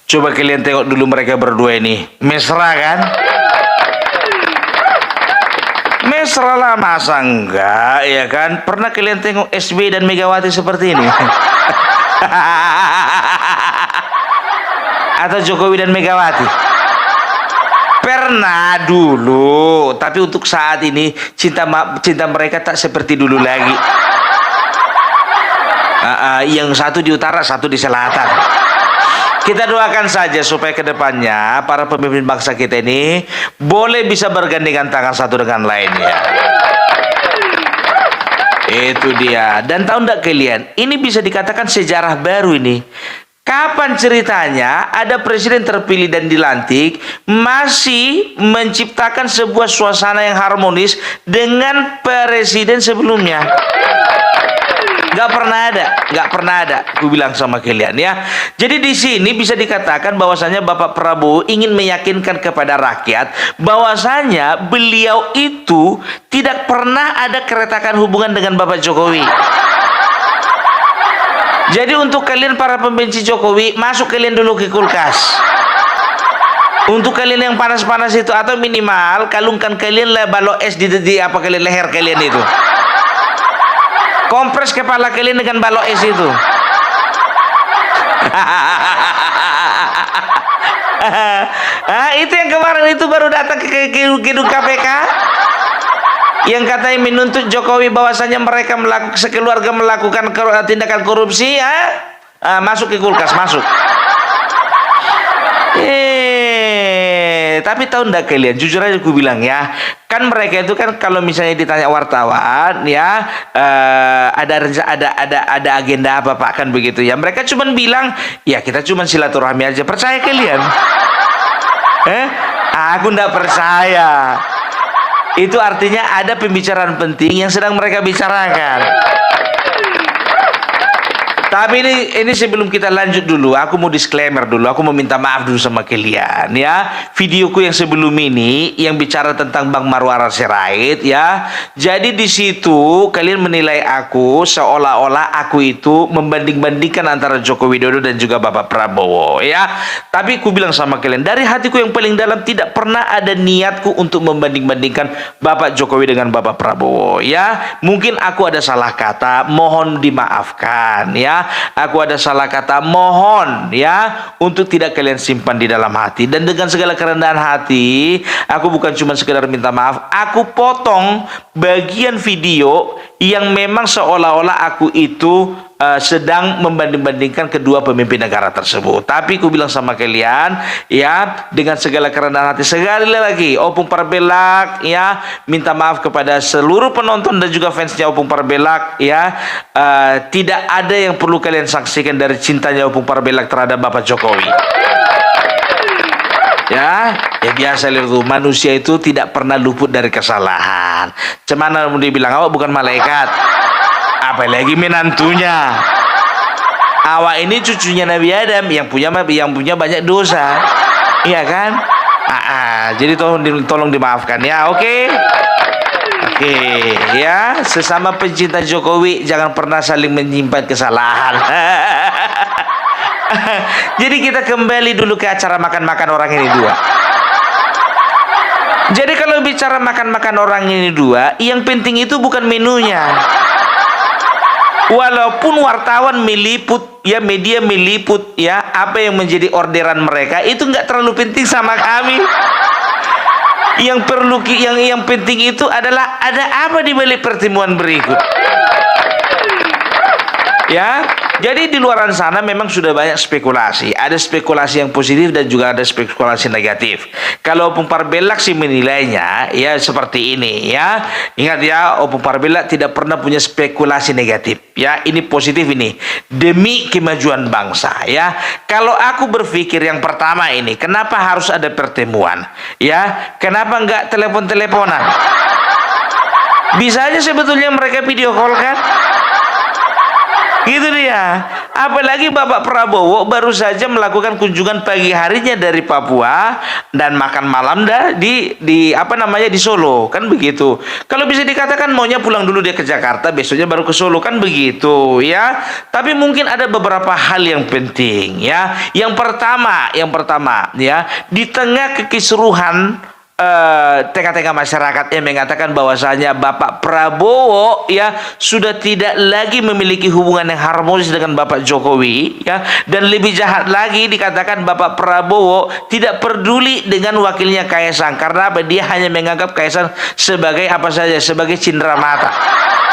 Coba kalian tengok dulu mereka berdua ini. Mesra kan? Mesra lah, masa enggak, ya kan? Pernah kalian tengok SBY dan Megawati seperti ini? Atau Jokowi dan Megawati? Pernah dulu, tapi untuk saat ini cinta mereka tak seperti dulu lagi. Yang satu di utara, satu di selatan. Kita doakan saja supaya kedepannya para pemimpin bangsa kita ini boleh bisa bergandengan tangan satu dengan lainnya. Itu dia. Dan tahu enggak kalian, ini bisa dikatakan sejarah baru ini. Kapan ceritanya ada presiden terpilih dan dilantik masih menciptakan sebuah suasana yang harmonis dengan presiden sebelumnya? Gak pernah ada. Aku bilang sama kalian ya. Jadi di sini bisa dikatakan bahwasanya Bapak Prabowo ingin meyakinkan kepada rakyat bahwasanya beliau itu tidak pernah ada keretakan hubungan dengan Bapak Jokowi. Jadi untuk kalian para pembenci Jokowi, masuk kalian dulu ke kulkas. Untuk kalian yang panas-panas itu, atau minimal kalungkan kalian lah balok es di apa kalian leher kalian itu. Kompres kepala kalian dengan balok es itu. Itu yang kemarin itu baru datang ke gedung KPK. Yang katanya menuntut Jokowi bahwasanya mereka sekeluarga melakukan tindakan korupsi. Masuk ke kulkas, masuk. Tapi tahu enggak kalian, jujur aja aku bilang ya, kan mereka itu kan kalau misalnya ditanya wartawan ya, ada agenda apa Pak, kan begitu ya, mereka cuma bilang ya kita cuma silaturahmi aja. Percaya kalian? Aku enggak percaya. Itu artinya ada pembicaraan penting yang sedang mereka bicarakan. Tapi ini sebelum kita lanjut dulu, aku mau disclaimer dulu, aku mau minta maaf dulu sama kalian ya. Videoku yang sebelum ini yang bicara tentang Bang Marwar Sirait ya. Jadi di situ kalian menilai aku seolah-olah aku itu membanding-bandingkan antara Joko Widodo dan juga Bapak Prabowo ya. Tapi aku bilang sama kalian, dari hatiku yang paling dalam tidak pernah ada niatku untuk membanding-bandingkan Bapak Jokowi dengan Bapak Prabowo ya. Mungkin aku ada salah kata, mohon dimaafkan ya. Aku ada salah kata, mohon ya untuk tidak kalian simpan di dalam hati. Dan dengan segala kerendahan hati, aku bukan cuma sekedar minta maaf, aku potong bagian video yang memang seolah-olah aku itu sedang membanding-bandingkan kedua pemimpin negara tersebut. Tapi aku bilang sama kalian ya, dengan segala kerendahan hati, sekali lagi Opung Parbelak ya, minta maaf kepada seluruh penonton dan juga fansnya Opung Parbelak ya. Tidak ada yang perlu kalian saksikan dari cintanya Opung Parbelak terhadap Bapak Jokowi. Ya biasa itu, manusia itu tidak pernah luput dari kesalahan. Cemana mau dibilang awak bukan malaikat, apalagi menantunya. Awak ini cucunya Nabi Adam yang punya banyak dosa, iya kan? Jadi tolong dimaafkan ya, oke? Oke, ya, sesama pencinta Jokowi jangan pernah saling menyimpan kesalahan. Jadi kita kembali dulu ke acara makan-makan orang ini dua. Jadi kalau bicara makan-makan orang ini dua, yang penting itu bukan menunya. Walaupun wartawan meliput ya, media meliput ya, apa yang menjadi orderan mereka itu nggak terlalu penting sama kami. Yang penting itu adalah ada apa di balik pertemuan berikut. Ya, jadi di luaran sana memang sudah banyak spekulasi. Ada spekulasi yang positif dan juga ada spekulasi negatif. Kalau Opung Parbelak sih menilainya ya seperti ini ya. Ingat ya, Opung Parbelak tidak pernah punya spekulasi negatif. Ya, ini positif ini. Demi kemajuan bangsa ya. Kalau aku berpikir yang pertama ini, kenapa harus ada pertemuan? Ya, kenapa enggak telepon-teleponan? Bisa aja sebetulnya mereka video call kan? Gitu dia. Apalagi Bapak Prabowo baru saja melakukan kunjungan pagi harinya dari Papua dan makan malam di apa namanya di Solo, kan begitu. Kalau bisa dikatakan maunya pulang dulu dia ke Jakarta, besoknya baru ke Solo, kan begitu ya. Tapi mungkin ada beberapa hal yang penting ya. Yang pertama ya, di tengah kekisruhan tengah-tengah masyarakat yang mengatakan bahwasanya Bapak Prabowo ya sudah tidak lagi memiliki hubungan yang harmonis dengan Bapak Jokowi ya, dan lebih jahat lagi dikatakan Bapak Prabowo tidak peduli dengan wakilnya Kaisang. Karena apa? Dia hanya menganggap Kaisang sebagai apa saja, sebagai cindera mata,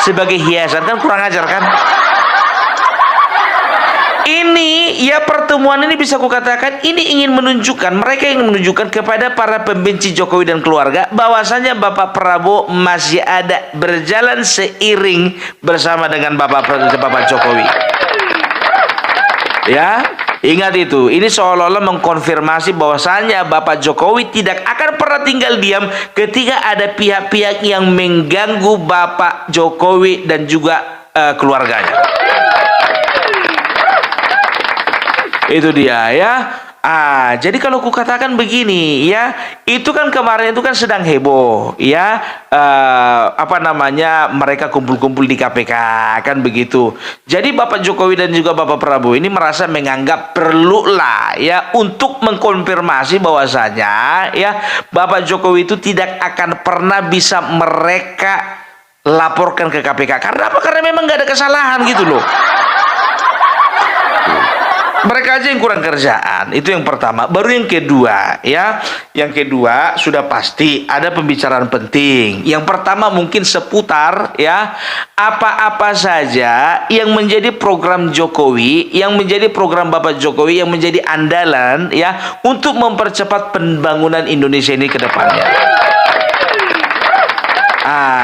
sebagai hiasan. Kan kurang ajar kan? Ini ya, pertemuan ini bisa kukatakan ini mereka ingin menunjukkan kepada para pembenci Jokowi dan keluarga bahwasanya Bapak Prabowo masih ada, berjalan seiring bersama dengan Bapak Jokowi. Ya, ingat itu. Ini seolah-olah mengkonfirmasi bahwasanya Bapak Jokowi tidak akan pernah tinggal diam ketika ada pihak-pihak yang mengganggu Bapak Jokowi dan juga keluarganya. Itu dia ya. Jadi kalau kukatakan begini ya, itu kan kemarin itu kan sedang heboh ya, apa namanya, mereka kumpul-kumpul di KPK, kan begitu. Jadi Bapak Jokowi dan juga Bapak Prabowo ini merasa menganggap perlulah ya untuk mengkonfirmasi bahwasanya ya Bapak Jokowi itu tidak akan pernah bisa mereka laporkan ke KPK. Karena apa? Karena memang nggak ada kesalahan gitu loh. Mereka aja yang kurang kerjaan. Itu yang pertama. Baru yang kedua ya. Yang kedua sudah pasti ada pembicaraan penting. Yang pertama mungkin seputar ya apa-apa saja yang menjadi program Jokowi, yang menjadi program Bapak Jokowi, yang menjadi andalan ya untuk mempercepat pembangunan Indonesia ini ke depannya.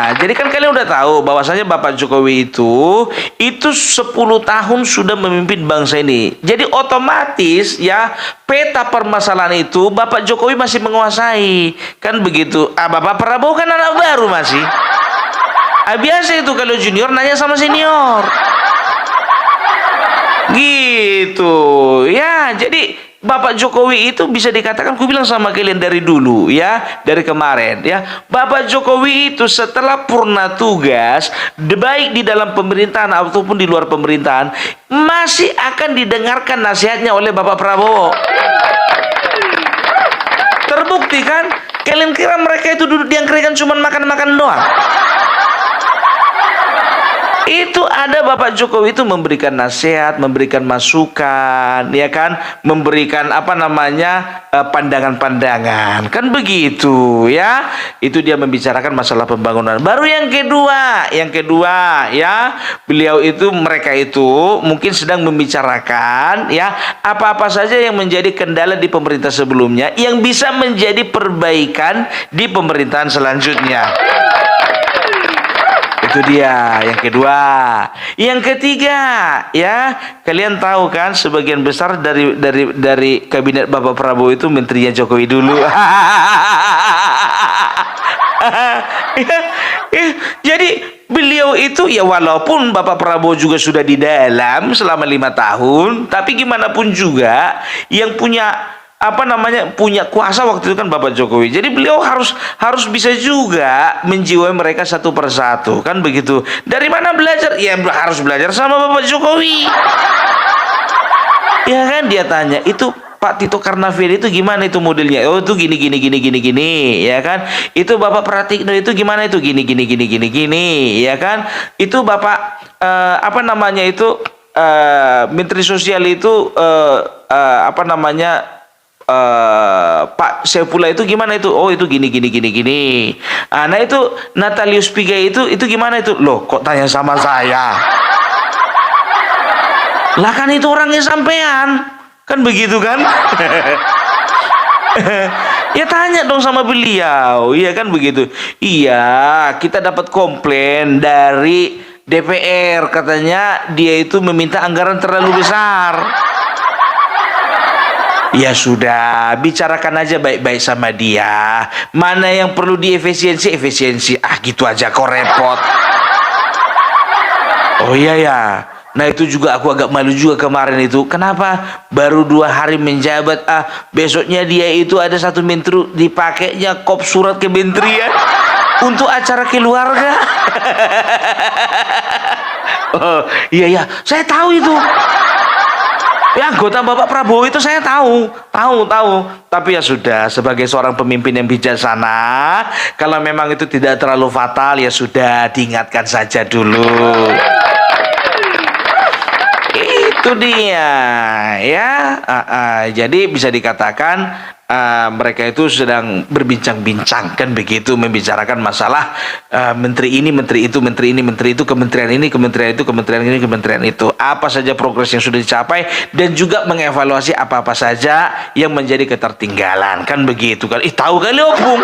Jadi kan kalian udah tahu bahwasanya Bapak Jokowi itu 10 tahun sudah memimpin bangsa ini. Jadi otomatis ya peta permasalahan itu Bapak Jokowi masih menguasai. Kan begitu. Bapak Prabowo kan anak baru masih. Biasa itu kalau junior nanya sama senior. Gitu. Ya, jadi Bapak Jokowi itu bisa dikatakan, ku bilang sama kalian dari dulu ya, dari kemarin ya, Bapak Jokowi itu setelah purna tugas, baik di dalam pemerintahan ataupun di luar pemerintahan, masih akan didengarkan nasihatnya oleh Bapak Prabowo. Terbukti kan? Kalian kira mereka itu duduk di angkringan cuma makan-makan doang? Itu ada Bapak Jokowi itu memberikan nasihat, memberikan masukan, ya kan, memberikan apa namanya pandangan-pandangan, kan begitu ya. Itu dia membicarakan masalah pembangunan. Baru yang kedua ya, mereka itu mungkin sedang membicarakan ya apa-apa saja yang menjadi kendala di pemerintah sebelumnya yang bisa menjadi perbaikan di pemerintahan selanjutnya. Itu dia yang kedua. Yang ketiga ya, kalian tahu kan sebagian besar dari kabinet Bapak Prabowo itu menterinya Jokowi dulu. Jadi beliau itu ya, walaupun Bapak Prabowo juga sudah di dalam selama 5 tahun, tapi gimana pun juga yang punya punya kuasa waktu itu kan Bapak Jokowi. Jadi beliau harus bisa juga menjiwai mereka satu persatu, kan begitu. Dari mana belajar? Ya harus belajar sama Bapak Jokowi. Ya kan, dia tanya, itu Pak Tito Karnavian itu gimana itu modelnya? Oh itu gini ya kan. Itu Bapak Pratikno itu gimana itu gini ya kan. Itu Bapak Menteri Sosial itu Pak Saifullah itu gimana itu? Oh itu gini. Nah itu Natalius Pigai itu gimana itu? Loh kok tanya sama saya? Lah kan itu orangnya sampean, kan begitu kan? Ya tanya dong sama beliau, iya kan begitu. Iya, kita dapat komplain dari DPR, katanya dia itu meminta anggaran terlalu besar. Ya sudah, bicarakan aja baik-baik sama dia. Mana yang perlu diefisiensi. Gitu aja kok repot. Oh iya ya. Nah itu juga aku agak malu juga kemarin itu. Kenapa? Baru 2 hari menjabat, besoknya dia itu ada satu menteri dipakainya kop surat kementerian untuk acara keluarga. Oh iya iya, saya tahu itu. Ya anggota Bapak Prabowo itu saya tahu. Tapi ya sudah, sebagai seorang pemimpin yang bijaksana, kalau memang itu tidak terlalu fatal ya sudah diingatkan saja dulu. Itu dia ya. Jadi bisa dikatakan mereka itu sedang berbincang-bincang kan begitu, membicarakan masalah menteri ini, menteri itu, menteri ini, menteri itu, kementerian ini, kementerian itu, kementerian ini, kementerian itu. Apa saja progres yang sudah dicapai dan juga mengevaluasi apa-apa saja yang menjadi ketertinggalan kan begitu kan. Tahu kali opung.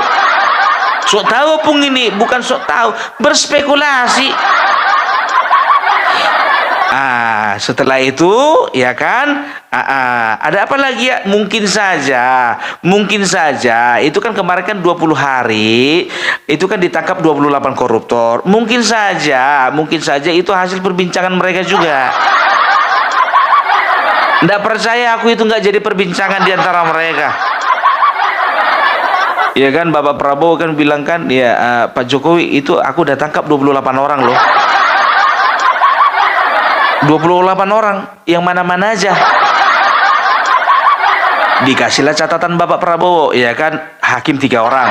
Sok tahu opung ini, bukan sok tahu, berspekulasi. Setelah itu ya kan ada apa lagi ya, mungkin saja itu kan kemarin kan 20 hari itu kan ditangkap 28 koruptor, mungkin saja itu hasil perbincangan mereka juga. Nggak percaya aku itu nggak jadi perbincangan di antara mereka. Ya kan Bapak Prabowo kan bilang kan ya, Pak Jokowi itu aku udah tangkap 28 orang loh. 28 orang, yang mana-mana aja. Dikasihlah catatan Bapak Prabowo, ya kan, hakim 3 orang.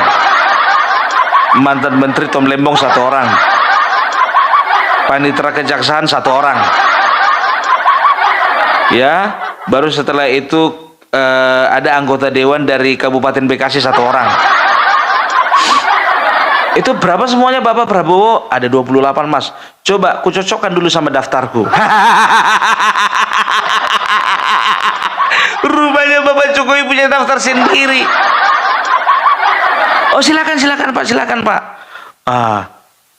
Mantan Menteri Tom Lembong 1 orang. Panitera Kejaksaan 1 orang. Ya, baru setelah itu ada anggota dewan dari Kabupaten Bekasi 1 orang. Itu berapa semuanya Bapak Prabowo? Ada 28 mas. Coba ku cocokkan dulu sama daftarku. Rupanya Bapak Jokowi punya daftar sendiri. Oh silakan Pak.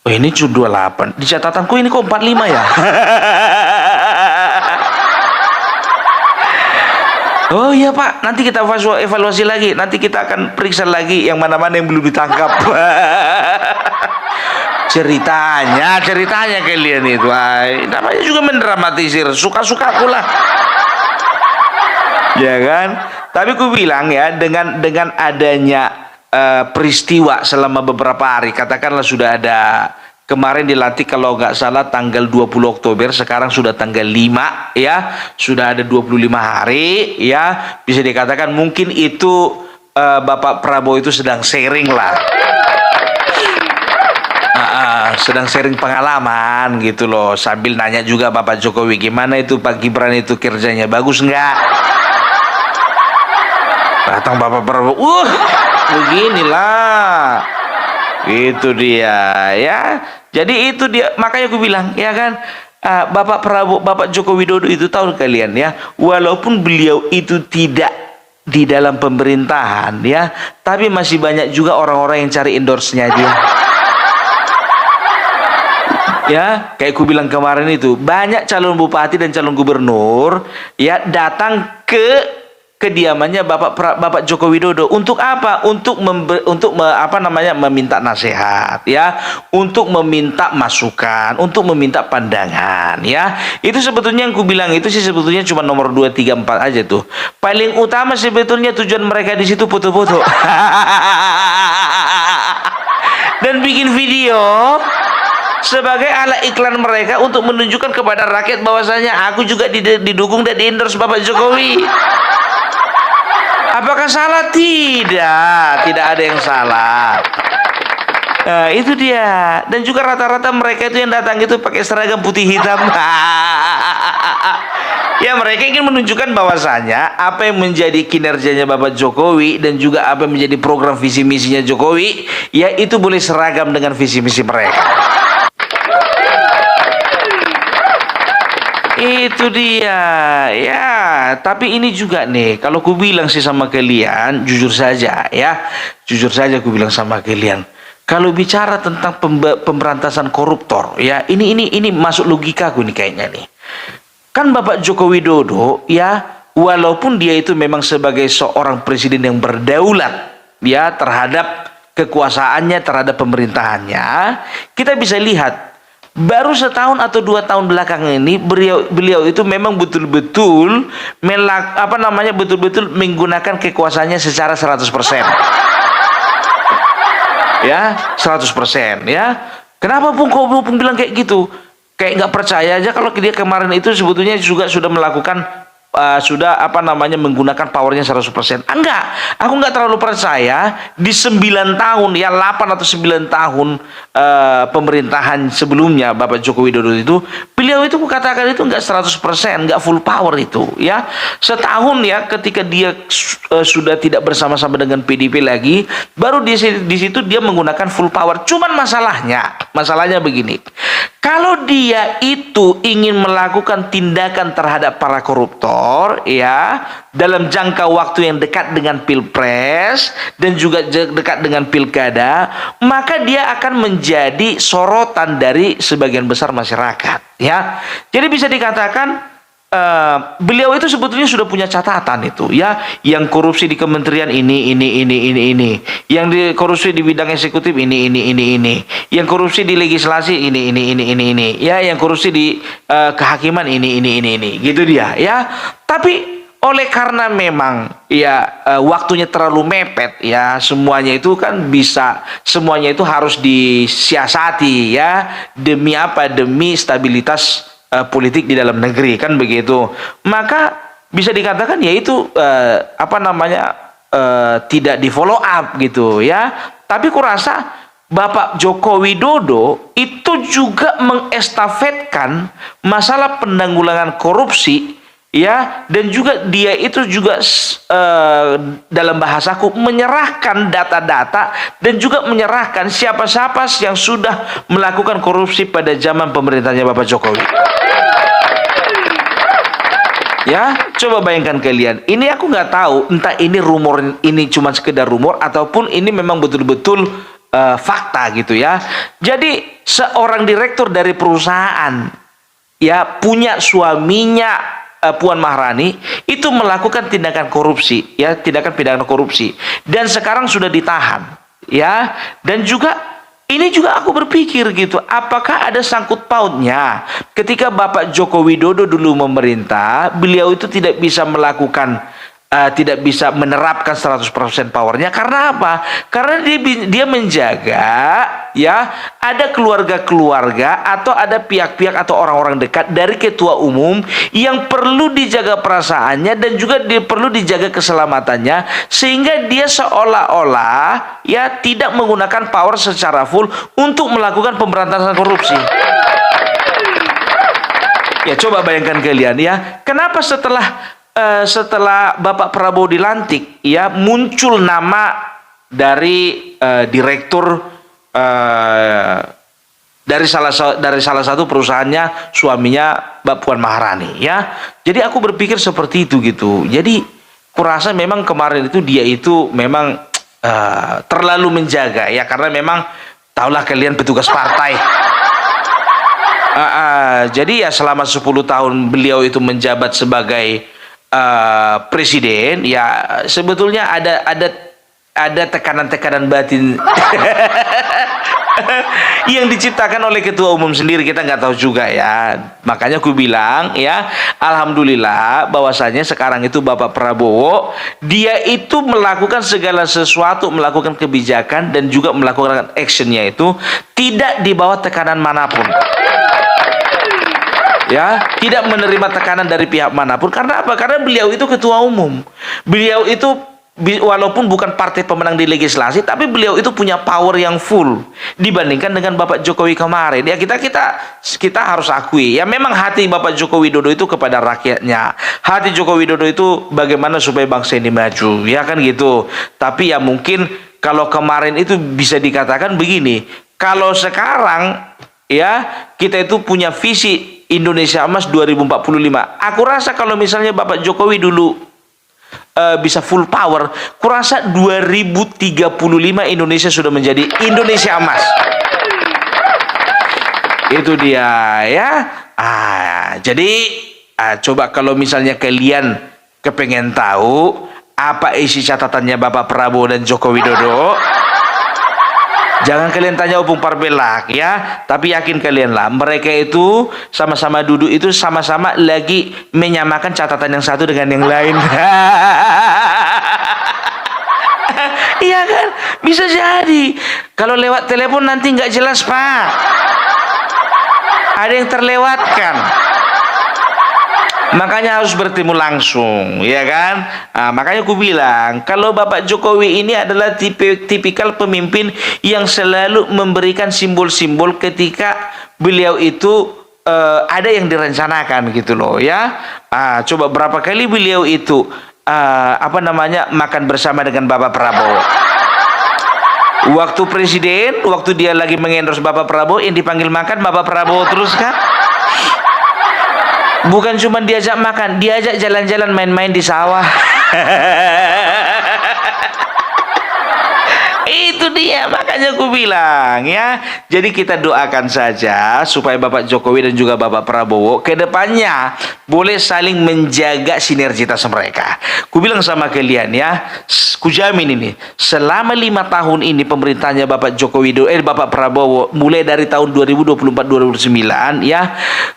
Oh ini cuma 28. Di catatanku ini kok 45 ya? Oh iya Pak, nanti kita evaluasi lagi. Nanti kita akan periksa lagi yang mana-mana yang belum ditangkap. ceritanya kalian itu, namanya juga mendramatisir. Suka-suka aku lah. Ya kan? Tapi aku bilang ya, dengan adanya peristiwa selama beberapa hari, katakanlah sudah ada. Kemarin dilantik kalau nggak salah tanggal 20 Oktober, sekarang sudah tanggal 5 ya, sudah ada 25 hari ya, bisa dikatakan mungkin itu Bapak Prabowo itu sedang sharing lah, sedang sharing pengalaman gitu loh, sambil nanya juga Bapak Jokowi gimana itu Pak Gibran itu kerjanya bagus nggak. Datang Bapak Prabowo, beginilah. Itu dia ya. Jadi itu dia, makanya aku bilang ya kan, Bapak Joko Widodo itu tahu kalian ya, walaupun beliau itu tidak di dalam pemerintahan ya, tapi masih banyak juga orang-orang yang cari endorse-nya dia. Ya, kayak aku bilang kemarin itu, banyak calon bupati dan calon gubernur ya datang ke kediamannya Bapak Joko Widodo untuk apa? Untuk meminta nasihat ya, untuk meminta masukan, untuk meminta pandangan ya. Itu sebetulnya yang ku bilang itu sih sebetulnya cuma nomor 2, 3, 4 aja tuh. Paling utama sebetulnya tujuan mereka di situ foto-foto. Dan bikin video sebagai ala iklan mereka untuk menunjukkan kepada rakyat bahwasanya aku juga didukung dan di-endorse Bapak Jokowi. Apakah salah? Tidak ada yang salah. Nah, itu dia. Dan juga rata-rata mereka itu yang datang itu pakai seragam putih hitam. Ya mereka ingin menunjukkan bahwasanya apa yang menjadi kinerjanya Bapak Jokowi dan juga apa yang menjadi program visi misinya Jokowi, ya itu boleh seragam dengan visi misi mereka. Itu dia ya. Tapi ini juga nih, kalau ku bilang sih sama kalian, jujur saja ku bilang sama kalian, kalau bicara tentang pemberantasan koruptor ya, ini masuk logikaku nih kayaknya nih. Kan Bapak Joko Widodo ya, walaupun dia itu memang sebagai seorang presiden yang berdaulat ya terhadap kekuasaannya, terhadap pemerintahannya, kita bisa lihat baru setahun atau 2 tahun belakang ini beliau itu memang betul-betul betul-betul menggunakan kekuasaannya secara 100%. Ya, 100% ya. Kenapa Pung kok Pung bilang kayak gitu? Kayak nggak percaya aja kalau dia kemarin itu sebetulnya juga sudah melakukan menggunakan powernya 100%. Enggak, aku nggak terlalu percaya di 9 tahun ya 8 atau 9 tahun pemerintahan sebelumnya Bapak Joko Widodo itu, beliau itu katakan itu nggak 100%, nggak full power itu ya. Setahun ya ketika dia sudah tidak bersama-sama dengan PDP lagi, baru di situ dia menggunakan full power. Cuman masalahnya begini. Kalau dia itu ingin melakukan tindakan terhadap para koruptor ya dalam jangka waktu yang dekat dengan Pilpres dan juga dekat dengan Pilkada, maka dia akan menjadi sorotan dari sebagian besar masyarakat ya. Jadi bisa dikatakan beliau itu sebetulnya sudah punya catatan itu ya, yang korupsi di kementerian ini, yang korupsi di bidang eksekutif ini, yang korupsi di legislasi ini, ya, yang korupsi di kehakiman ini, gitu dia ya. Tapi oleh karena memang ya waktunya terlalu mepet ya, semuanya itu harus disiasati ya, demi apa? Demi stabilitas politik di dalam negeri kan begitu. Maka bisa dikatakan yaitu tidak di follow up gitu ya. Tapi kurasa Bapak Joko Widodo itu juga mengestafetkan masalah penanggulangan korupsi ya, dan juga dia itu juga dalam bahasaku menyerahkan data-data dan juga menyerahkan siapa-siapa yang sudah melakukan korupsi pada zaman pemerintahnya Bapak Jokowi. Ya, coba bayangkan kalian. Ini aku nggak tahu, entah ini rumor, ini cuma sekedar rumor ataupun ini memang betul-betul fakta gitu ya. Jadi seorang direktur dari perusahaan ya punya suaminya Puan Maharani itu melakukan tindakan korupsi ya, tindakan pidana korupsi, dan sekarang sudah ditahan ya. Dan juga ini juga aku berpikir gitu, apakah ada sangkut pautnya ketika Bapak Joko Widodo dulu memerintah, beliau itu tidak bisa menerapkan 100% powernya. Karena apa? Karena dia menjaga ya, ada keluarga-keluarga atau ada pihak-pihak atau orang-orang dekat dari ketua umum yang perlu dijaga perasaannya dan juga perlu dijaga keselamatannya, sehingga dia seolah-olah ya tidak menggunakan power secara full untuk melakukan pemberantasan korupsi. Ya, coba bayangkan kalian ya, kenapa setelah Bapak Prabowo dilantik ya, muncul nama dari direktur dari salah satu perusahaannya suaminya Mbak Puan Maharani ya. Jadi aku berpikir seperti itu gitu. Jadi kurasa memang kemarin itu dia itu memang terlalu menjaga ya, karena memang tahulah kalian petugas partai. Jadi ya selama 10 tahun beliau itu menjabat sebagai presiden ya, sebetulnya ada tekanan-tekanan batin yang diciptakan oleh ketua umum sendiri, kita nggak tahu juga ya. Makanya aku bilang ya, alhamdulillah bahwasanya sekarang itu Bapak Prabowo dia itu melakukan segala sesuatu, melakukan kebijakan dan juga melakukan actionnya itu tidak di bawah tekanan manapun. Ya, tidak menerima tekanan dari pihak manapun. Karena apa? Karena beliau itu ketua umum. Beliau itu walaupun bukan partai pemenang di legislasi, tapi beliau itu punya power yang full dibandingkan dengan Bapak Jokowi kemarin. Ya, kita harus akui ya, memang hati Bapak Joko Widodo itu kepada rakyatnya. Hati Joko Widodo itu bagaimana supaya bangsa ini maju, ya kan gitu. Tapi ya mungkin kalau kemarin itu bisa dikatakan begini, kalau sekarang ya kita itu punya visi Indonesia Emas 2045. Aku rasa kalau misalnya Bapak Jokowi dulu bisa full power, kurasa 2035 Indonesia sudah menjadi Indonesia Emas. Itu dia ya. Jadi coba kalau misalnya kalian kepengen tahu apa isi catatannya Bapak Prabowo dan Joko Widodo, Jangan kalian tanya Opung Parbelak ya, tapi yakin kalian lah mereka itu sama-sama duduk itu sama-sama lagi menyamakan catatan yang satu dengan yang lain. Iya kan? Bisa jadi. Kalau lewat telepon nanti nggak jelas, Pak. Ada yang terlewatkan. Makanya harus bertemu langsung, ya kan? Nah, makanya aku bilang, kalau Bapak Jokowi ini adalah tipikal pemimpin yang selalu memberikan simbol-simbol ketika beliau itu ada yang direncanakan gitu loh, ya. Coba berapa kali beliau itu makan bersama dengan Bapak Prabowo. Waktu presiden, waktu dia lagi mengendorse Bapak Prabowo, yang dipanggil makan Bapak Prabowo terus kan? Bukan cuma diajak makan, diajak jalan-jalan main-main di sawah. Itu dia, makanya aku bilang ya. Jadi kita doakan saja supaya Bapak Jokowi dan juga Bapak Prabowo ke depannya boleh saling menjaga sinergitas mereka. Ku bilang sama kalian ya, ku jamin ini, selama 5 tahun ini pemerintahnya Bapak Jokowi Bapak Prabowo mulai dari tahun 2024-2029 ya,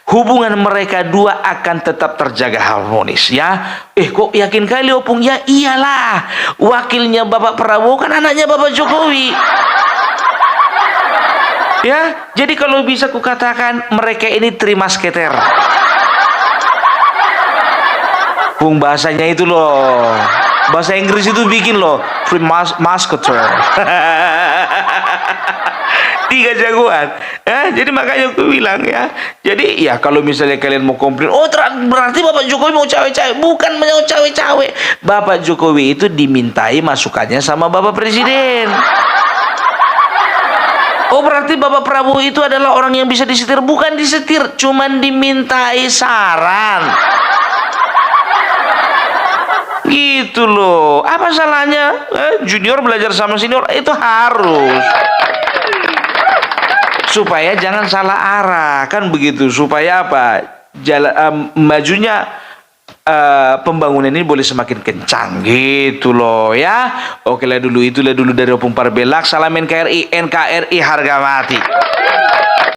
hubungan mereka dua akan tetap terjaga harmonis ya. Kok yakin kali Opung? Ya iyalah, wakilnya Bapak Prabowo kan anaknya Bapak Jokowi. Ya, jadi kalau bisa kukatakan mereka ini trimasketer. Pung bahasanya itu loh. Bahasa Inggris itu bikin loh, trimasketer. 3 jagoan. Jadi makanya aku bilang ya. Jadi ya kalau misalnya kalian mau komplain, berarti Bapak Jokowi mau cawe-cawe. Bukan mau cawe-cawe. Bapak Jokowi itu dimintai masukannya sama Bapak Presiden. Berarti Bapak Prabowo itu adalah orang yang bisa disetir. Bukan disetir, cuman dimintai saran. Gitu loh. Apa salahnya? Junior belajar sama senior itu harus. Supaya jangan salah arah, kan begitu. Supaya apa? Majunya pembangunan ini boleh semakin kencang gitu loh ya. Oke lah dulu, itulah dulu dari Opung Parbelak. Salam NKRI, NKRI harga mati.